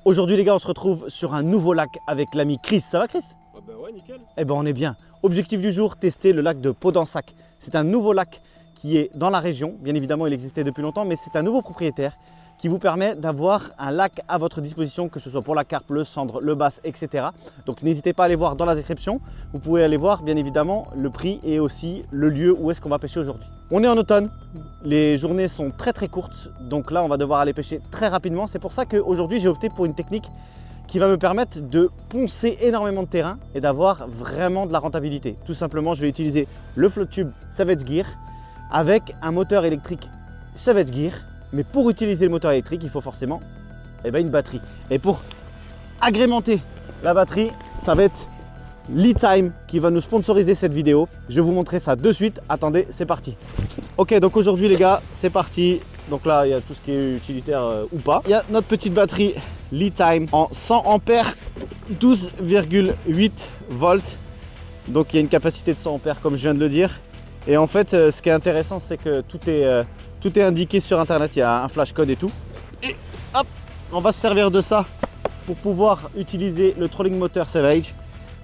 Aujourd'hui les gars, on se retrouve sur un nouveau lac avec l'ami Chris. Ça va Chris? Bah ouais, nickel. Eh ben on est bien. Objectif du jour, tester le lac de Podensac. C'est un nouveau lac qui est dans la région. Bien évidemment, il existait depuis longtemps, mais c'est un nouveau propriétaire qui vous permet d'avoir un lac à votre disposition, que ce soit pour la carpe, le sandre, le basse, etc. Donc n'hésitez pas à aller voir dans la description. Vous pouvez aller voir bien évidemment le prix et aussi le lieu où est-ce qu'on va pêcher aujourd'hui. On est en automne, les journées sont très courtes, donc là on va devoir aller pêcher très rapidement. C'est pour ça qu'aujourd'hui j'ai opté pour une technique qui va me permettre de poncer énormément de terrain et d'avoir vraiment de la rentabilité. Tout simplement, je vais utiliser le float tube Savage Gear avec un moteur électrique Savage Gear. Mais pour utiliser le moteur électrique, il faut forcément une batterie. Et pour agrémenter la batterie, ça va être Litime qui va nous sponsoriser cette vidéo. Je vais vous montrer ça de suite. Attendez, c'est parti. Ok, donc aujourd'hui les gars, c'est parti. Donc là, il y a tout ce qui est utilitaire ou pas. Il y a notre petite batterie Litime en 100 ampères, 12,8 volts. Donc il y a une capacité de 100 ampères comme je viens de le dire. Et en fait, ce qui est intéressant, c'est que tout est indiqué sur internet. Il y a un flash code et tout. Et hop, on va se servir de ça pour pouvoir utiliser le trolling moteur Savage.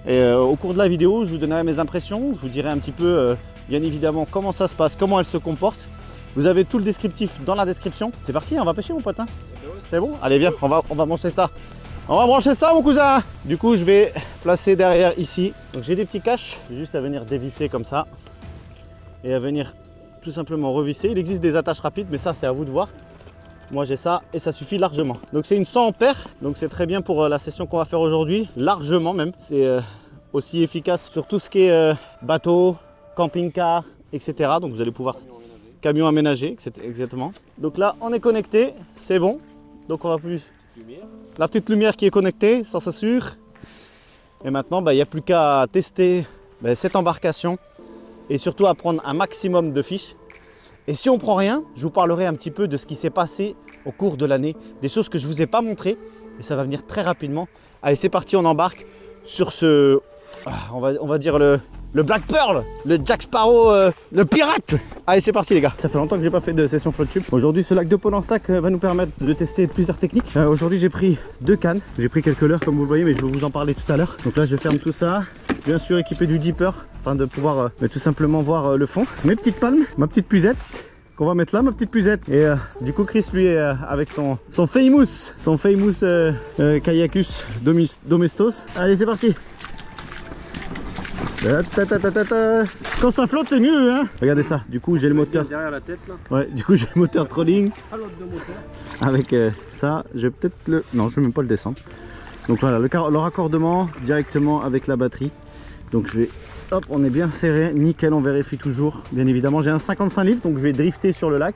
Et au cours de la vidéo, je vous donnerai mes impressions. Je vous dirai un petit peu, bien évidemment, comment ça se passe, comment elle se comporte. Vous avez tout le descriptif dans la description. C'est parti, on va pêcher mon pote. Hein. C'est bon? Allez, viens, on va brancher ça. On va brancher ça, mon cousin. Du coup, je vais placer derrière ici. Donc j'ai des petits caches, juste à venir dévisser comme ça. Et à venir tout simplement revisser. Il existe des attaches rapides, mais ça, c'est à vous de voir. Moi, j'ai ça et ça suffit largement. Donc c'est une 100 ampères, donc c'est très bien pour la session qu'on va faire aujourd'hui, largement même. C'est aussi efficace sur tout ce qui est bateau, camping-car, etc. Donc vous allez pouvoir... Camion aménagé, exactement. Donc là, on est connecté, c'est bon. Donc on va plus... La petite lumière qui est connectée, ça s'assure. Et maintenant, il n'y a plus qu'à tester cette embarcation et surtout à prendre un maximum de fiches. Et si on prend rien, je vous parlerai un petit peu de ce qui s'est passé au cours de l'année, des choses que je ne vous ai pas montrées et ça va venir très rapidement. Allez, c'est parti, on embarque sur ce, on va dire le Black Pearl, le Jack Sparrow, le pirate. Allez, c'est parti les gars. Ça fait longtemps que j'ai pas fait de session float tube. Aujourd'hui, ce lac de Podensac va nous permettre de tester plusieurs techniques. Aujourd'hui, j'ai pris 2 cannes. J'ai pris quelques leurres comme vous le voyez, mais je vais vous en parler tout à l'heure. Donc là, je ferme tout ça. Bien sûr, équipé du dipper, afin de pouvoir tout simplement voir le fond. Mes petites palmes, ma petite puisette qu'on va mettre là, ma petite puisette. Et du coup, Chris, lui, avec son famous Kayacus Domestos. Allez, c'est parti. Quand ça flotte, c'est mieux, hein. Regardez ça. Du coup, j'ai le moteur derrière la tête là. Ouais, du coup, j'ai le moteur trolling. Avec ça, je vais peut-être le... Non, je vais même pas le descendre. Donc voilà, le raccordement directement avec la batterie. Donc je vais... Hop, on est bien serré, nickel, on vérifie toujours. Bien évidemment, j'ai un 55 litres, donc je vais drifter sur le lac.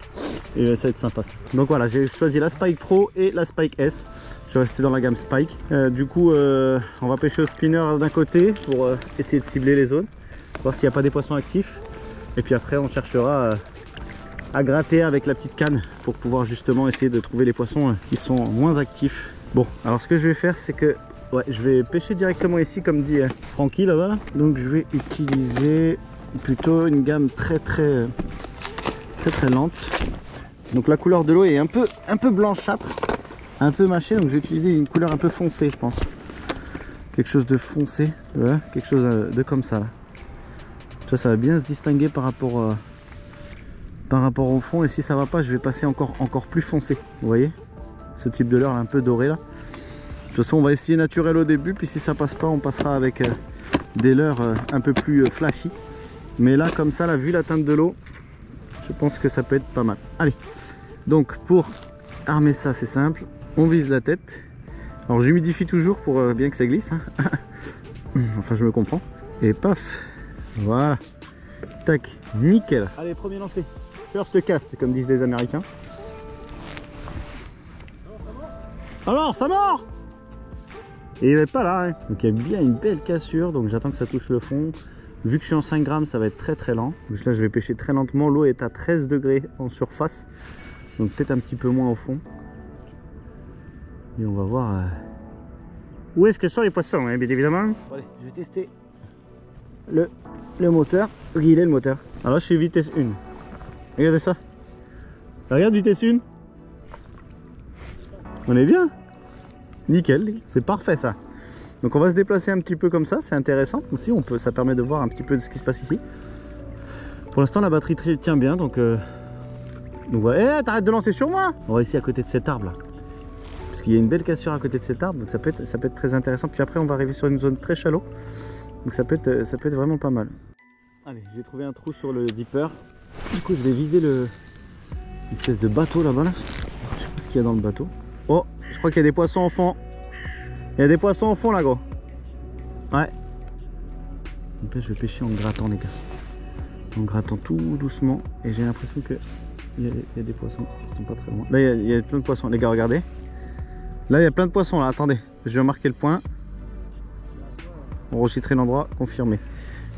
Et ça va être sympa. Donc voilà, j'ai choisi la Spike Pro et la Spike S. Je vais rester dans la gamme Spike. Du coup, on va pêcher au spinner d'un côté pour essayer de cibler les zones, voir s'il n'y a pas des poissons actifs. Et puis après, on cherchera à gratter avec la petite canne pour pouvoir justement essayer de trouver les poissons qui sont moins actifs. Bon, alors ce que je vais faire, c'est que je vais pêcher directement ici, comme dit Francky là-bas. Donc je vais utiliser plutôt une gamme très lente. Donc la couleur de l'eau est un peu blanchâtre, un peu mâché, donc je vais utiliser une couleur un peu foncée, je pense. Quelque chose de foncé, voilà, quelque chose de comme ça là. Ça va bien se distinguer par rapport au fond, et si ça va pas, je vais passer encore plus foncé. Vous voyez ce type de leurre un peu doré là. De toute façon, on va essayer naturel au début, puis si ça passe pas, on passera avec des leurres un peu plus flashy. Mais là, comme ça, là, vu la teinte de l'eau, je pense que ça peut être pas mal. Allez, donc pour armer ça, c'est simple. On vise la tête. Alors j'humidifie toujours pour bien que ça glisse. Hein. Enfin, je me comprends. Et paf, voilà. Tac, nickel. Allez, premier lancé. First cast, comme disent les Américains. Alors, ça mord. Et il n'est pas là. Hein. Donc il y a bien une belle cassure. Donc j'attends que ça touche le fond. Vu que je suis en 5 grammes, ça va être très lent. Donc là, je vais pêcher très lentement. L'eau est à 13 degrés en surface. Donc peut-être un petit peu moins au fond. Et on va voir où est-ce que sont les poissons, hein, bien évidemment. Bon, allez, je vais tester le moteur. Il est le moteur. Alors là, je suis vitesse 1. Regardez ça. Regarde vitesse 1. On est bien. Nickel, c'est parfait ça. Donc on va se déplacer un petit peu comme ça, c'est intéressant aussi, ça permet de voir un petit peu de ce qui se passe ici. Pour l'instant la batterie tient bien, donc ouais, t'arrêtes de lancer sur moi. On va ici à côté de cet arbre là, parce qu'il y a une belle cassure à côté de cet arbre, donc ça peut être très intéressant. Puis après on va arriver sur une zone très shallow, donc ça peut être vraiment pas mal. Allez, j'ai trouvé un trou sur le dipper. Du coup je vais viser l'espèce de bateau là-bas là. Je sais pas ce qu'il y a dans le bateau. Oh, je crois qu'il y a des poissons au fond. Il y a des poissons au fond là gros. Ouais. Donc là je vais pêcher en grattant les gars. En grattant tout doucement. Et j'ai l'impression que il y a des poissons qui sont pas très loin. Là il y a plein de poissons les gars, regardez. Là il y a plein de poissons là, attendez. Je vais marquer le point. Enregistrer l'endroit, confirmer.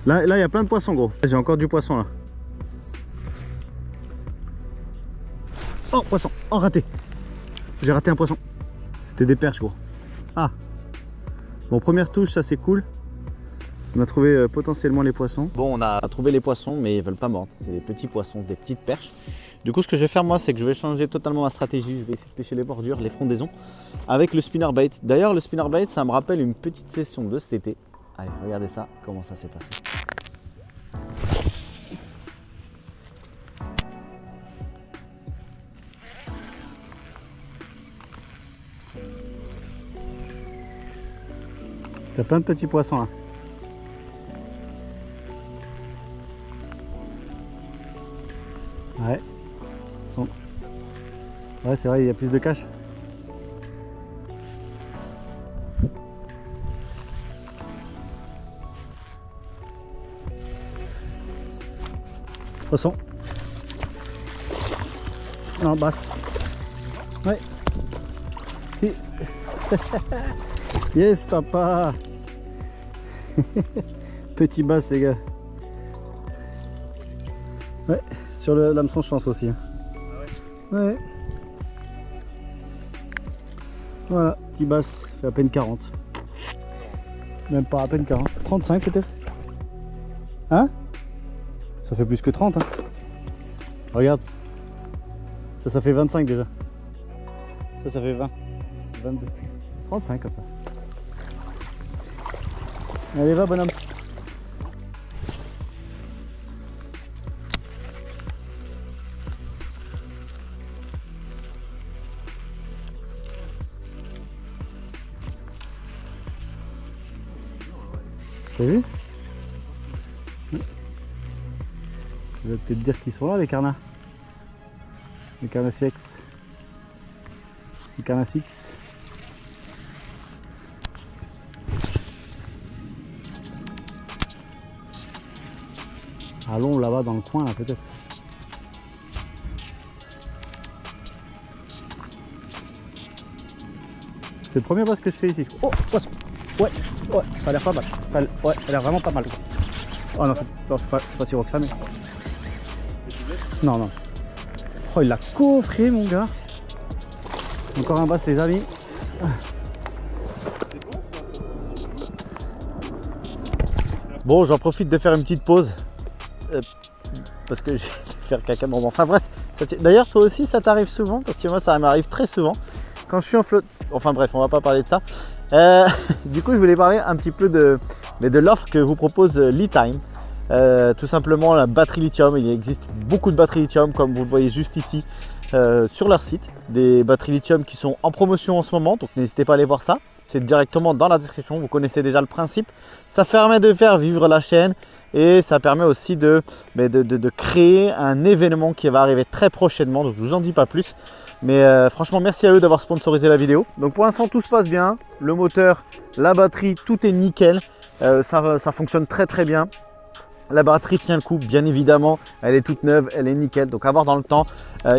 Là il y a plein de poissons gros. J'ai encore du poisson là. Oh poisson, oh raté. J'ai raté un poisson. C'était des perches gros. Ah. Bon, première touche, ça c'est cool. On a trouvé potentiellement les poissons. Bon, on a trouvé les poissons, mais ils veulent pas mordre. C'est des petits poissons, des petites perches. Du coup, ce que je vais faire moi, c'est que je vais changer totalement ma stratégie. Je vais essayer de pêcher les bordures, les frondaisons avec le spinnerbait. D'ailleurs, le spinnerbait, ça me rappelle une petite session de cet été. Allez, regardez ça, comment ça s'est passé. T'as plein de petits poissons là. Ouais. Ouais, c'est vrai, il y a plus de cache. Poisson. Non, basse. Ouais. Si. Yes, papa. Petit basse, les gars. Ouais, sur l'hameçon chance aussi. Ah ouais. Ouais. Voilà, petit basse, fait à peine 40. Même pas à peine 40. 35 peut-être. Hein? Ça fait plus que 30. Hein. Regarde. Ça fait 25 déjà. Ça fait 20. 22. 35 comme ça. Allez, va bonhomme. T'as vu? Ça veut peut-être dire qu'ils sont là les carnats. Les carnassiex. Les carnassix. Allons là-bas dans le coin là peut-être. C'est le premier basse que je fais ici. Oh poisson. Ouais, ouais, ça a l'air pas mal. Ouais, ça a l'air vraiment pas mal. Oh non, c'est pas si gros que ça mais. Non, non. Oh il l'a coffré mon gars. Encore un basse les amis. Bon, j'en profite de faire une petite pause. Parce que j'ai dû faire caca. Bon, enfin bref, d'ailleurs toi aussi ça t'arrive souvent, parce que moi ça m'arrive très souvent quand je suis en flotte. Enfin bref, on va pas parler de ça. Du coup je voulais parler un petit peu de l'offre que vous propose Lithium. Tout simplement la batterie lithium. Il existe beaucoup de batteries lithium comme vous le voyez juste ici sur leur site. Des batteries lithium qui sont en promotion en ce moment, donc n'hésitez pas à aller voir ça. C'est directement dans la description, vous connaissez déjà le principe. Ça permet de faire vivre la chaîne et ça permet aussi de créer un événement qui va arriver très prochainement. Donc je ne vous en dis pas plus. Mais franchement, merci à eux d'avoir sponsorisé la vidéo. Donc pour l'instant, tout se passe bien. Le moteur, la batterie, tout est nickel. Ça fonctionne très très bien. La batterie tient le coup, bien évidemment. Elle est toute neuve, elle est nickel. Donc à voir dans le temps.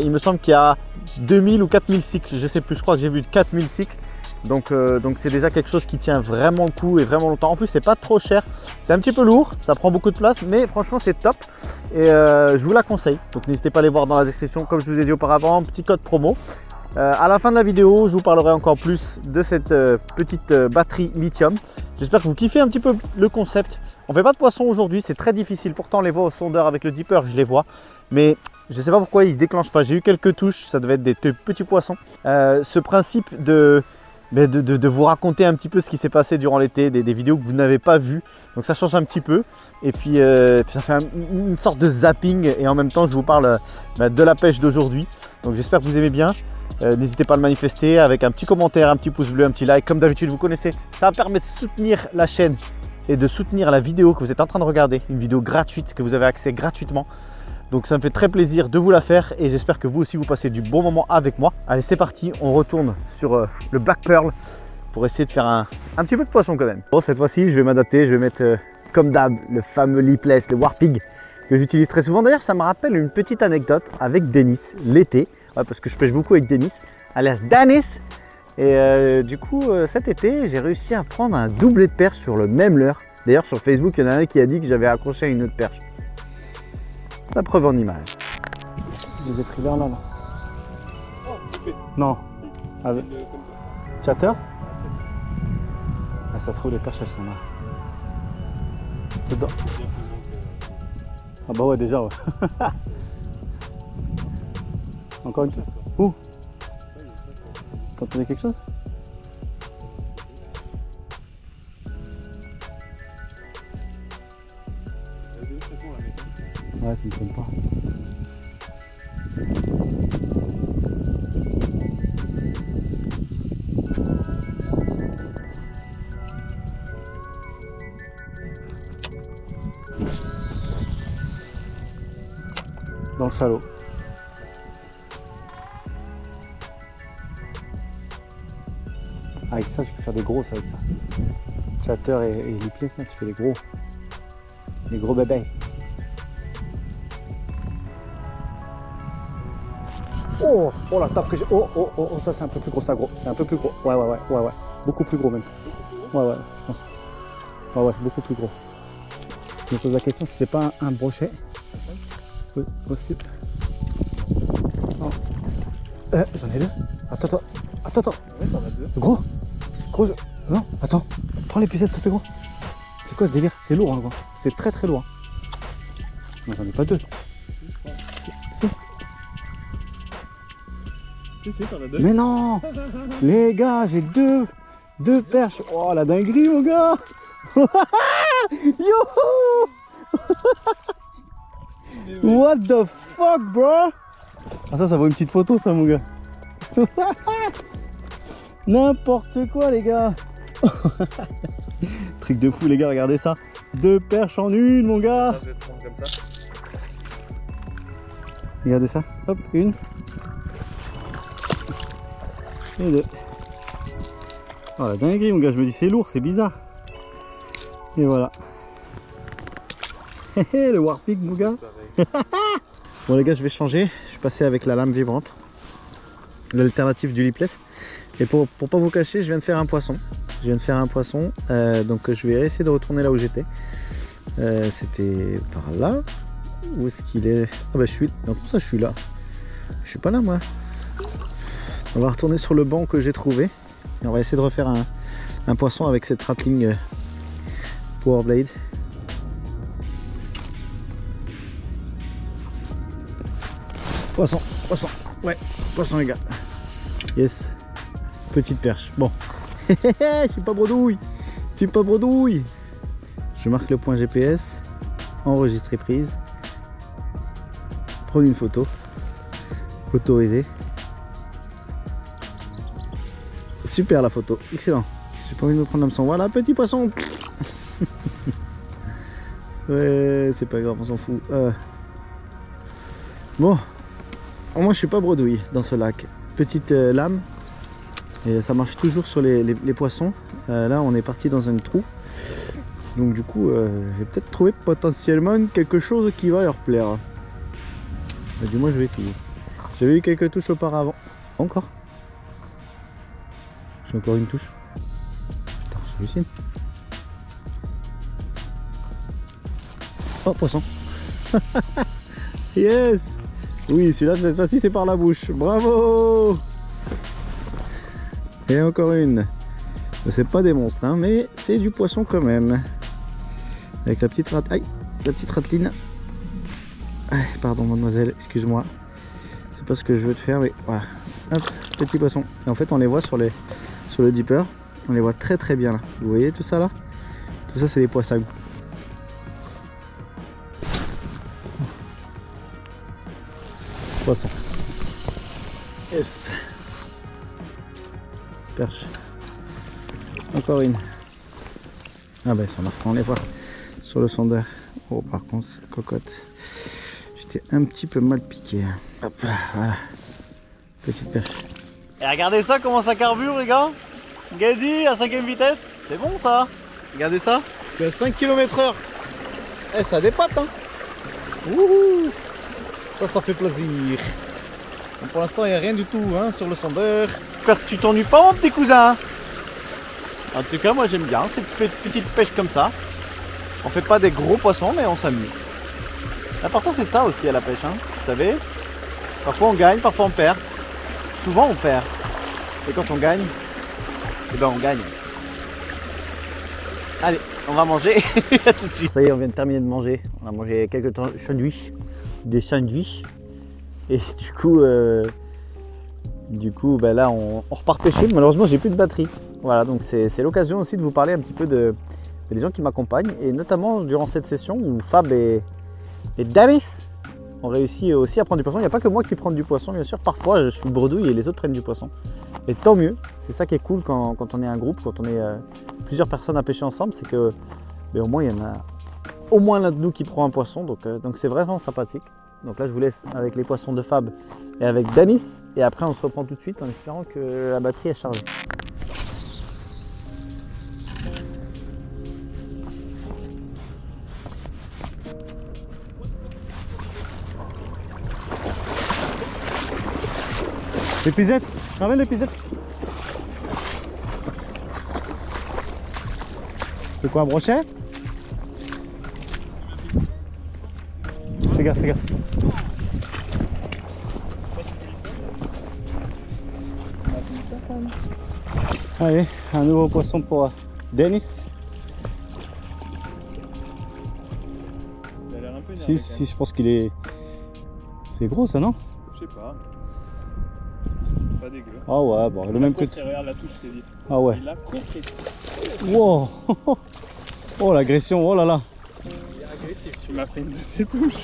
Il me semble qu'il y a 2000 ou 4000 cycles. Je ne sais plus, je crois que j'ai vu 4000 cycles. Donc c'est déjà quelque chose qui tient vraiment le coup et vraiment longtemps. En plus c'est pas trop cher, c'est un petit peu lourd, ça prend beaucoup de place, mais franchement c'est top et je vous la conseille. Donc n'hésitez pas à aller voir dans la description, comme je vous ai dit auparavant, petit code promo. À la fin de la vidéo, je vous parlerai encore plus de cette petite batterie lithium. J'espère que vous kiffez un petit peu le concept. On fait pas de poissons aujourd'hui, c'est très difficile. Pourtant on les voit au sondeur avec le dipper, je les vois. Mais je sais pas pourquoi ils se déclenchent pas. J'ai eu quelques touches, ça devait être des petits poissons. Ce principe de vous raconter un petit peu ce qui s'est passé durant l'été, des vidéos que vous n'avez pas vues. Donc ça change un petit peu. Et puis ça fait une sorte de zapping. Et en même temps, je vous parle de la pêche d'aujourd'hui. Donc j'espère que vous aimez bien. N'hésitez pas à le manifester avec un petit commentaire, un petit pouce bleu, un petit like. Comme d'habitude, vous connaissez, ça va permettre de soutenir la chaîne et de soutenir la vidéo que vous êtes en train de regarder. Une vidéo gratuite que vous avez accès gratuitement. Donc ça me fait très plaisir de vous la faire et j'espère que vous aussi vous passez du bon moment avec moi. Allez, c'est parti, on retourne sur le Black Pearl pour essayer de faire un petit peu de poisson quand même. Bon, cette fois-ci, je vais m'adapter, je vais mettre comme d'hab le fameux lipless, le Warpig que j'utilise très souvent. D'ailleurs, ça me rappelle une petite anecdote avec Denis l'été, parce que je pêche beaucoup avec Denis, alias Danis. Et du coup, cet été, j'ai réussi à prendre un doublet de perche sur le même leurre. D'ailleurs, sur Facebook, il y en a un qui a dit que j'avais accroché à une autre perche. La preuve en image. Je les ai pris vers là. Non. Avec... Chatter. Ah, ça se trouve, les perches, elles sont là. Dedans. Ah bah ouais, déjà, ouais. Encore une fois. Où? T'entendais quelque chose? Ouais, ça ne tombe pas. Dans le chalot. Avec ça, tu peux faire des grosses avec ça. Chatter et lipless, tu fais les gros bébés. Oh, oh la tape que j'ai. Oh, ça c'est un peu plus gros, ça gros. C'est un peu plus gros. Ouais. Beaucoup plus gros même. Ouais, je pense. Ouais, beaucoup plus gros. Je me pose la question si c'est pas un brochet. Oui, possible. Oh. J'en ai deux. Attends. Ouais, t'en as deux. Gros, non, attends. Prends les pucettes, s'il te plaît, gros. C'est quoi ce délire? C'est lourd, hein, gros. C'est très lourd. Non, j'en ai pas deux. Si, t'en as deux. Mais non. Les gars, j'ai deux perches. Oh, la dinguerie, mon gars. Youhou. What the fuck, bro? Ah, ça vaut une petite photo, ça, mon gars. N'importe quoi, les gars. Truc de fou, les gars, regardez ça. Deux perches en une, mon gars. Je vais te prendre comme ça. Regardez ça. Hop, une. Et deux. Oh, la dinguerie, mon gars. Je me dis, c'est lourd, c'est bizarre. Et voilà. Le Warpig, mon gars. Bon, les gars, je vais changer. Je suis passé avec la lame vibrante. L'alternative du lipless. Et pour pas vous cacher, je viens de faire un poisson. Donc je vais essayer de retourner là où j'étais. C'était par là. Où est-ce qu'il est? Ah bah je suis. Non, comme ça je suis là. Je suis pas là, moi. On va retourner sur le banc que j'ai trouvé. Et on va essayer de refaire un poisson avec cette rattling Power Blade. Poisson. Ouais, poisson, les gars. Yes. Petite perche. Bon. Je suis pas bredouille. Je marque le point GPS. Enregistrer prise. Prendre une photo. Autorisé. Super la photo. Excellent. J'ai pas envie de me prendre l'hameçon. Voilà, petit poisson. Ouais, c'est pas grave, on s'en fout. Bon. Moi je suis pas bredouille dans ce lac. Petite lame. Et ça marche toujours sur les poissons. Là on est parti dans un trou. Donc du coup je vais peut-être trouver potentiellement quelque chose qui va leur plaire. Du moins je vais essayer. J'avais eu quelques touches auparavant. Encore. J'ai encore une touche. Putain, j'hallucine. Oh, poisson. Yes. Oui, celui-là, cette fois-ci, c'est par la bouche. Bravo. Et encore une. C'est pas des monstres, hein, mais c'est du poisson quand même. Avec la petite rate... Aïe, la petite rateline. Pardon, mademoiselle, excuse-moi. C'est pas ce que je veux te faire, mais voilà. Hop, petit poisson. Et en fait, on les voit sur sur le dipper. On les voit très bien là. Vous voyez tout ça là? Tout ça c'est des poissons. Poisson. Yes. Perche. Encore une. Ah ben ça marche, on les voit sur le sondeur. Oh par contre, cocotte. J'étais un petit peu mal piqué. Hop là, voilà. Petite perche. Et regardez ça, comment ça carbure les gars. Gadi à 5ème vitesse. C'est bon ça. Regardez ça. C'est à 5 km/h. Eh ça dépatte hein. Wouhou. Ça fait plaisir. Donc, pour l'instant il n'y a rien du tout hein, sur le sondeur. J'espère que tu t'ennuies pas mon petit cousin. En tout cas moi j'aime bien cette petite pêche comme ça. On fait pas des gros poissons mais on s'amuse. L'important c'est ça aussi à la pêche hein. Vous savez. Parfois on gagne, parfois on perd. Souvent on perd. Et quand on gagne, eh ben on gagne. Allez, on va manger. À tout de suite. Ça y est, on vient de terminer de manger. On a mangé quelques sandwichs. Des sandwichs. Et du coup ben là on repart pêcher. Malheureusement j'ai plus de batterie. Voilà, donc c'est l'occasion aussi de vous parler un petit peu des gens qui m'accompagnent. Et notamment durant cette session où Fab et Danis ont réussi aussi à prendre du poisson. Il n'y a pas que moi qui prends du poisson, bien sûr. Parfois, je suis bredouille et les autres prennent du poisson. Et tant mieux. C'est ça qui est cool quand on est un groupe, quand on est plusieurs personnes à pêcher ensemble. C'est que au moins, il y en a au moins l'un de nous qui prend un poisson. Donc c'est vraiment sympathique. Donc là, je vous laisse avec les poissons de Fab et avec Danis. Et après, on se reprend tout de suite en espérant que la batterie est chargée. L'épuisette, tu ramènes l'épuisette. C'est quoi un brochet? Fais gaffe, fais gaffe. Allez, un nouveau poisson pour Denis. Il a l'air un peu énervé. Si, je pense qu'il est... C'est gros ça, non? Je sais pas. Pas dégueu. Ah ouais, bon, le même que... Regarde la touche, je t'ai dit. Ah ouais. Il a compris. Wow. Oh l'agression, oh là là. Il est agressif, tu m'as fait une de ses touches.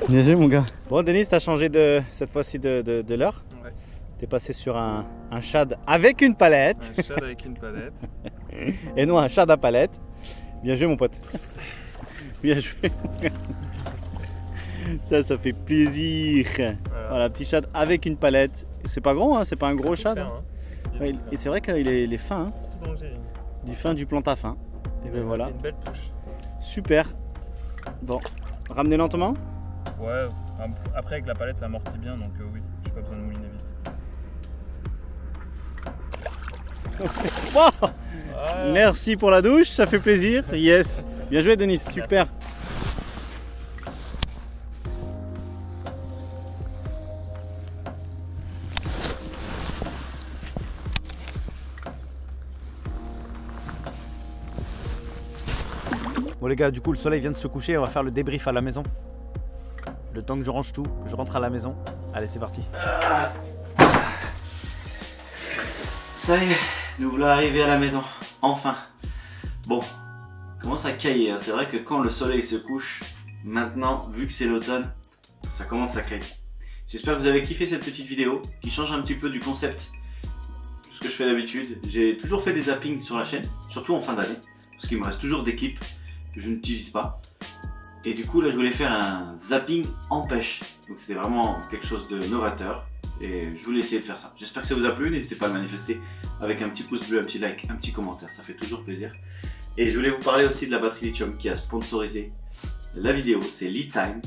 Bien joué mon gars. Bon Denis, t'as changé cette fois-ci de l'heure. Ouais. T'es passé sur un shad avec une palette. Un shad avec une palette. Et non un shad à palette. Bien joué mon pote. Bien joué mon gars. Ça fait plaisir. Voilà, petit shad avec une palette. C'est pas gros, hein, c'est pas un gros shad. Faire, hein. Ouais, et c'est vrai qu'il est fin. Hein. Tout danger. Du fin, du plante à fin. Et ben voilà. Une belle touche. Super. Bon, ramenez lentement. Ouais, après avec la palette ça amortit bien donc oui, j'ai pas besoin de mouliner vite. Wow. Voilà. Merci pour la douche, ça fait plaisir. Yes. Bien joué Denis, super. Bon les gars, du coup le soleil vient de se coucher, on va faire le débrief à la maison. Le temps que je range tout, je rentre à la maison. Allez c'est parti. Ça y est, nous voilà arrivés à la maison, enfin. Bon, il commence à cailler, hein. C'est vrai que quand le soleil se couche, maintenant, vu que c'est l'automne, ça commence à cailler. J'espère que vous avez kiffé cette petite vidéo qui change un petit peu du concept de ce que je fais d'habitude. J'ai toujours fait des zappings sur la chaîne, surtout en fin d'année, parce qu'il me reste toujours des clips que je n'utilise pas. Et du coup là je voulais faire un zapping en pêche. Donc c'était vraiment quelque chose de novateur. Et je voulais essayer de faire ça. J'espère que ça vous a plu. N'hésitez pas à le manifester avec un petit pouce bleu, un petit like, un petit commentaire. Ça fait toujours plaisir. Et je voulais vous parler aussi de la batterie lithium qui a sponsorisé la vidéo. C'est Litime.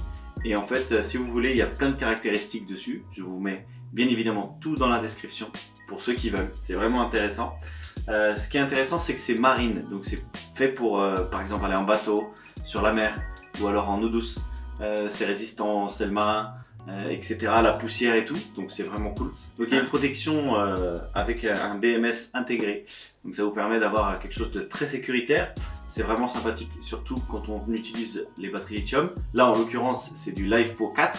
Et en fait si vous voulez il y a plein de caractéristiques dessus. Je vous mets bien évidemment tout dans la description pour ceux qui veulent. C'est vraiment intéressant. Ce qui est intéressant c'est que c'est marine. Donc c'est fait pour par exemple aller en bateau, sur la mer ou alors en eau douce. C'est résistant au sel marin, etc. La poussière et tout. Donc c'est vraiment cool. Donc il y a une protection avec un BMS intégré. Donc ça vous permet d'avoir quelque chose de très sécuritaire. C'est vraiment sympathique, surtout quand on utilise les batteries lithium. Là en l'occurrence c'est du LiFePO 4.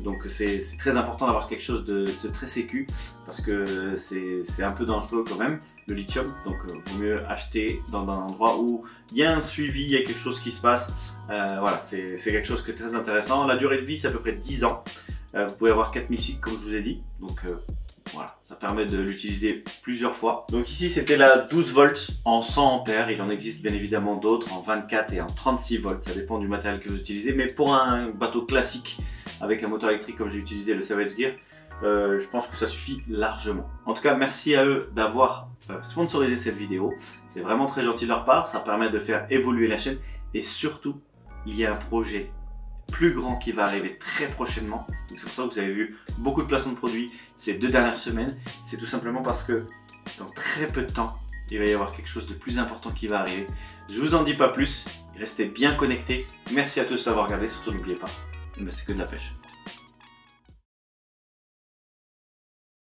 Donc c'est très important d'avoir quelque chose de très sécu parce que c'est un peu dangereux quand même, le lithium. Donc vaut mieux acheter dans un endroit où il y a un suivi, il y a quelque chose qui se passe. Voilà, c'est quelque chose qui est très intéressant. La durée de vie, c'est à peu près 10 ans. Vous pouvez avoir 4000 cycles comme je vous ai dit. Donc voilà, ça permet de l'utiliser plusieurs fois. Donc ici c'était la 12 volts en 100 ampères. Il en existe bien évidemment d'autres en 24 et en 36 volts. Ça dépend du matériel que vous utilisez. Mais pour un bateau classique avec un moteur électrique comme j'ai utilisé le Savage Gear, je pense que ça suffit largement. En tout cas, merci à eux d'avoir sponsorisé cette vidéo. C'est vraiment très gentil de leur part. Ça permet de faire évoluer la chaîne. Et surtout, il y a un projet plus grand qui va arriver très prochainement. C'est pour ça que vous avez vu beaucoup de placements de produits ces 2 dernières semaines. C'est tout simplement parce que dans très peu de temps, il va y avoir quelque chose de plus important qui va arriver. Je vous en dis pas plus. Restez bien connectés. Merci à tous d'avoir regardé. Surtout n'oubliez pas, c'est que de la pêche.